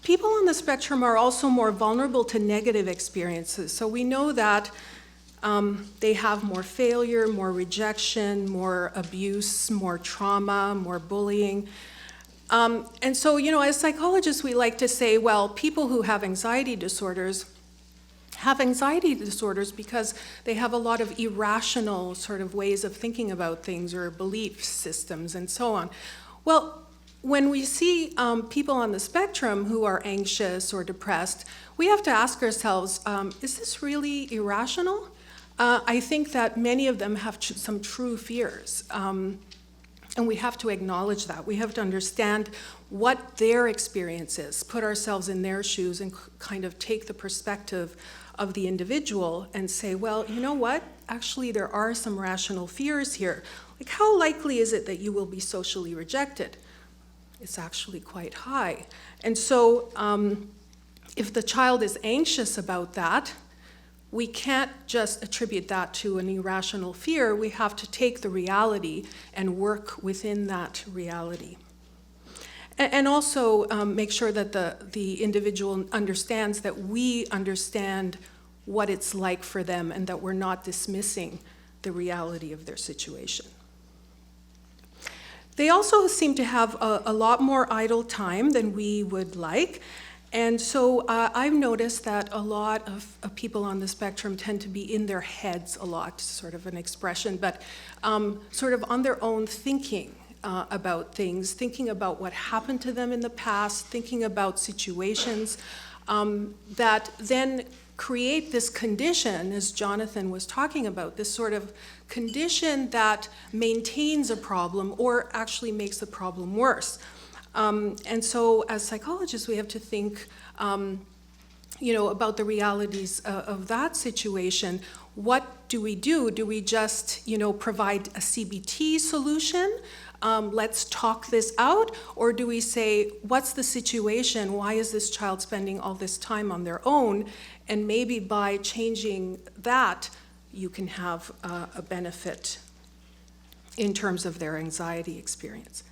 People on the spectrum are also more vulnerable to negative experiences. So we know that they have more failure, more rejection, more abuse, more trauma, more bullying. And so, as psychologists, we like to say, well, people who have anxiety disorders because they have a lot of irrational sort of ways of thinking about things or belief systems and so on. Well, when we see people on the spectrum who are anxious or depressed, we have to ask ourselves, is this really irrational? I think that many of them have some true fears, and we have to acknowledge that. We have to understand what their experience is, put ourselves in their shoes, and kind of take the perspective of the individual and say, well, you know what? Actually, there are some rational fears here. Like, how likely is it that you will be socially rejected? It's actually quite high. And so if the child is anxious about that, we can't just attribute that to an irrational fear. We have to take the reality and work within that reality. And also make sure that the individual understands that we understand what it's like for them and that we're not dismissing the reality of their situation. They also seem to have a lot more idle time than we would like. And so I've noticed that a lot of people on the spectrum tend to be in their heads a lot, sort of an expression, but sort of on their own thinking about things, thinking about what happened to them in the past, thinking about situations that then create this condition, as Jonathan was talking about, this sort of condition that maintains a problem or actually makes the problem worse. And so as psychologists, we have to think about the realities of that situation. What do we do? Do we just provide a CBT solution? Let's talk this out? Or do we say, what's the situation? Why is this child spending all this time on their own? And maybe by changing that, you can have a benefit in terms of their anxiety experience.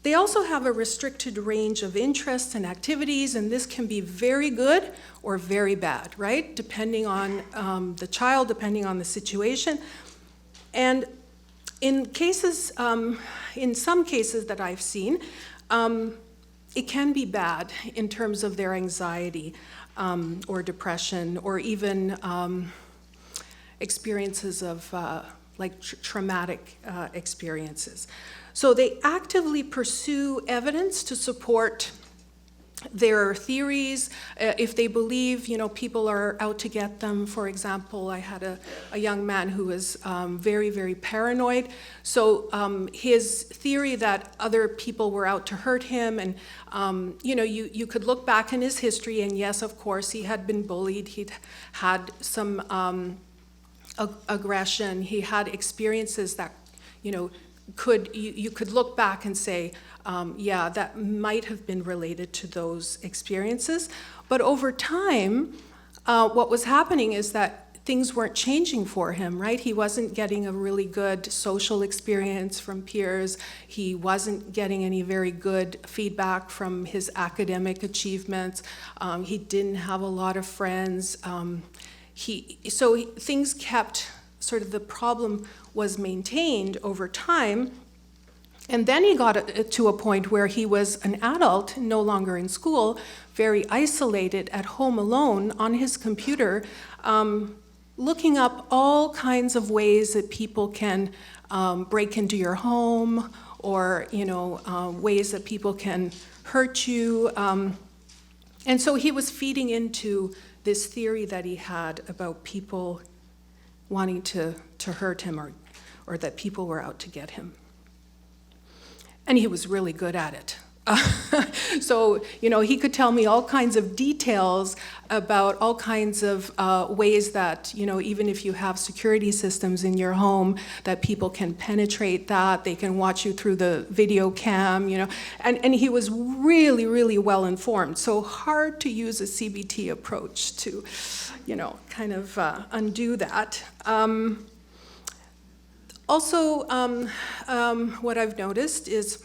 They also have a restricted range of interests and activities, and this can be very good or very bad, right? Depending on the child, depending on the situation. And in some cases that I've seen, it can be bad in terms of their anxiety or depression, or even experiences of traumatic experiences. So they actively pursue evidence to support their theories. If they believe, people are out to get them. For example, I had a young man who was very, very paranoid. So his theory that other people were out to hurt him, and you could look back in his history, and yes, of course, he had been bullied. He'd had some aggression. He had experiences that, you could look back and say, yeah, that might have been related to those experiences. But over time, what was happening is that things weren't changing for him, right? He wasn't getting a really good social experience from peers. He wasn't getting any very good feedback from his academic achievements. He didn't have a lot of friends. So things kept, sort of the problem was maintained over time. And then he got to a point where he was an adult, no longer in school, very isolated at home alone on his computer, looking up all kinds of ways that people can break into your home, or ways that people can hurt you. And so he was feeding into this theory that he had about people wanting to hurt him, or that people were out to get him. And he was really good at it. So, he could tell me all kinds of details about all kinds of ways that, even if you have security systems in your home, that people can penetrate that, they can watch you through the video cam, and he was really, really well informed. So hard to use a CBT approach to, kind of undo that. Also, what I've noticed is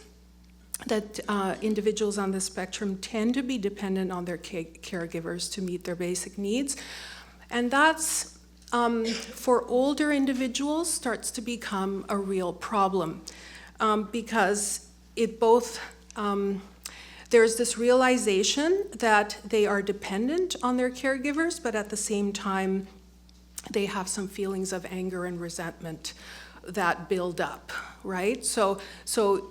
that individuals on the spectrum tend to be dependent on their caregivers to meet their basic needs. And that's, for older individuals, starts to become a real problem because it both, there's this realization that they are dependent on their caregivers, but at the same time, they have some feelings of anger and resentment that build up, right? So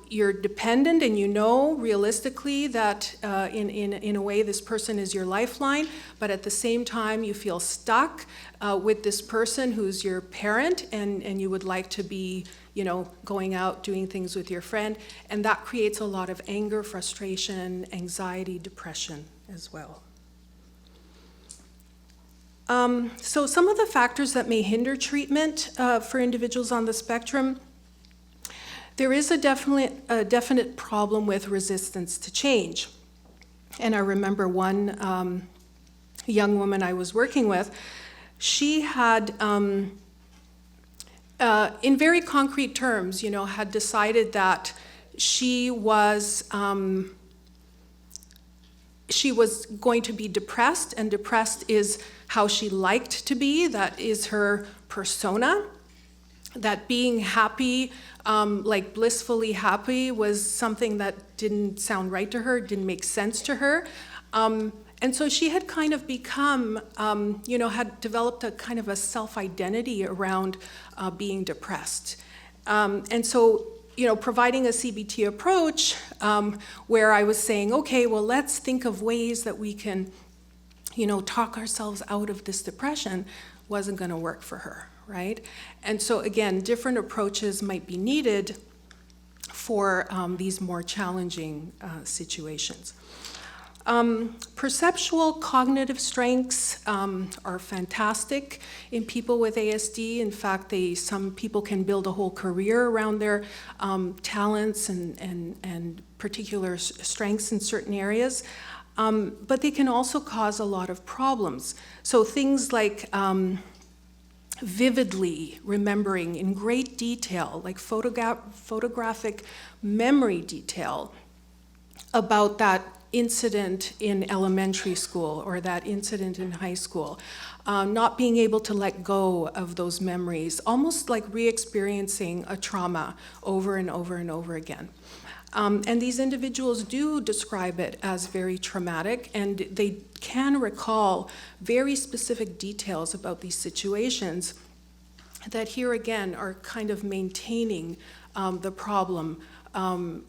you're dependent, and you know realistically that in a way this person is your lifeline, but at the same time you feel stuck with this person who's your parent, and you would like to be, you know, going out, doing things with your friend, and that creates a lot of anger, frustration, anxiety, depression as well. So some of the factors that may hinder treatment for individuals on the spectrum, there is a definite problem with resistance to change. And I remember one young woman I was working with, she had, in very concrete terms, you know, had decided that she was going to be depressed, and depressed is how she liked to be, that is her persona, that being happy, like blissfully happy, was something that didn't sound right to her, didn't make sense to her. And so she had kind of become, you know, had developed a kind of a self-identity around being depressed. And so, you know, providing a CBT approach where I was saying, okay, well, let's think of ways that we can, you know, talk ourselves out of this depression, wasn't going to work for her, right? And so again, different approaches might be needed for these more challenging situations. Perceptual cognitive strengths are fantastic in people with ASD. In fact, some people can build a whole career around their talents and particular strengths in certain areas. But they can also cause a lot of problems. So things like vividly remembering in great detail, like photographic memory detail about that incident in elementary school or that incident in high school, not being able to let go of those memories, almost like re-experiencing a trauma over and over and over again. And these individuals do describe it as very traumatic, and they can recall very specific details about these situations that here again are kind of maintaining the problem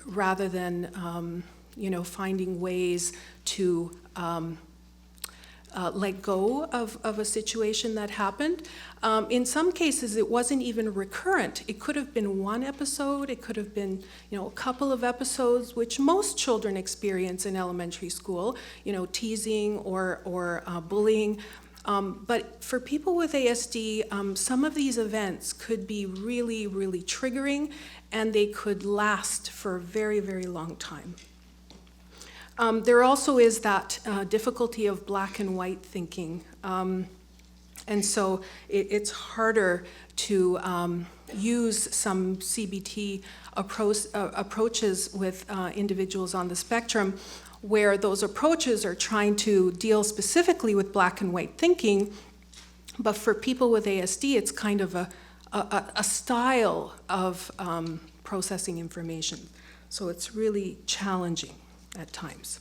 rather than you know, finding ways to let go of a situation that happened. In some cases, it wasn't even recurrent. It could have been one episode, it could have been, you know, a couple of episodes, which most children experience in elementary school, you know, teasing or bullying. But for people with ASD, some of these events could be really, really triggering, and they could last for a very, very long time. There also is that difficulty of black and white thinking. And so it's harder to use some CBT approaches with individuals on the spectrum, where those approaches are trying to deal specifically with black and white thinking. But for people with ASD, it's kind of a style of processing information. So it's really challenging at times.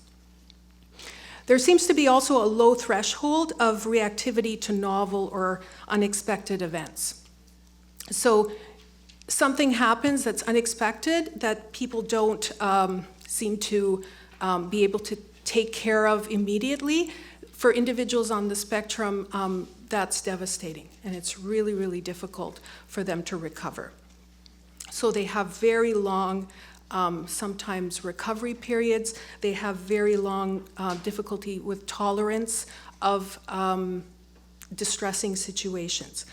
There seems to be also a low threshold of reactivity to novel or unexpected events. So something happens that's unexpected that people don't seem to be able to take care of immediately. For individuals on the spectrum, that's devastating, and it's really, really difficult for them to recover. So they have very long sometimes recovery periods. They have very long difficulty with tolerance of distressing situations.